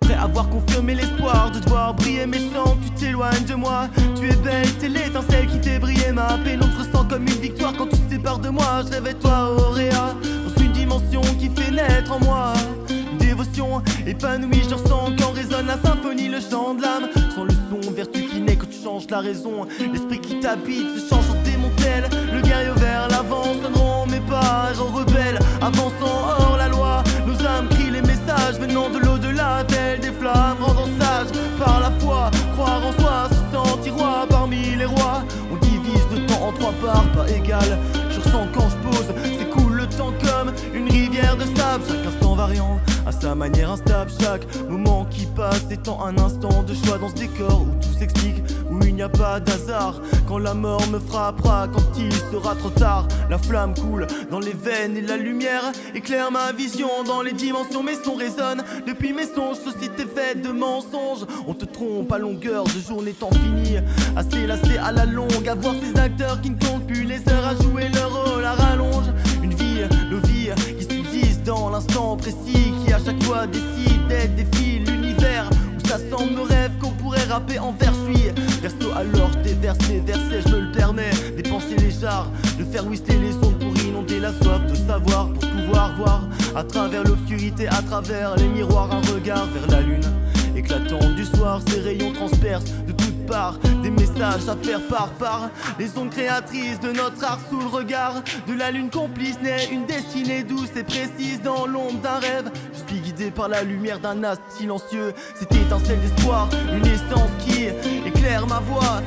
Après avoir confirmé l'espoir de devoir briller mes chants, tu t'éloignes de moi. Tu es belle, t'es l'étincelle qui fait briller ma pénombre. Je ressens comme une victoire quand tu te sépares de moi. Je rêvais toi, Auréa, dans une dimension qui fait naître en moi une dévotion épanouie. Je ressens quand résonne la symphonie, le chant de l'âme. Sans le son, vertu qui naît quand tu changes la raison. L'esprit qui t'habite se change en démon tel. Le guerrier vers l'avant sonneront mes pas, héros rebelles avançant hors la loi. Nos âmes crient les messages venant de l'au-delà, tels des flammes rendant sage par la foi. Croire en soi, se sentir roi parmi les rois. On divise le temps en trois parts, pas égales. Je ressens quand je pose, s'écoule le temps comme une rivière de sable. Chaque instant variant, à sa manière instable. Chaque moment qui passe étant un instant de choix dans ce décor où tout s'explique, où il n'y a pas d'hasard. Quand la mort me frappera, quand il sera trop tard, la flamme coule dans les veines et la lumière éclaire ma vision dans les dimensions. Mes sons résonnent depuis mes songes, société faite de mensonges. On te trompe à longueur de journée temps fini, assez lassé à la longue à voir ces acteurs qui ne comptent plus les heures à jouer leur rôle à rallonge. Une vie, nos vies qui subsistent dans l'instant précis, qui à chaque fois décide d'être défie l'univers où ça semble nos rêves qu'on pourrait rapper en vers. Je suis verso alors je déverse mes versets, je me le permets d'épancher les jars, de faire whistler les ondes pour inonder la soif de savoir, pour pouvoir voir à travers l'obscurité, à travers les miroirs, un regard vers la lune éclatante du soir. Ses rayons transpercent de toutes parts des messages à faire part. Les ondes créatrices de notre art sous le regard de la lune complice naît une destinée douce et précise dans l'ombre d'un rêve. Je suis guidé par la lumière d'un astre silencieux, cette étincelle d'espoir, une essence qui éclaire ma voie.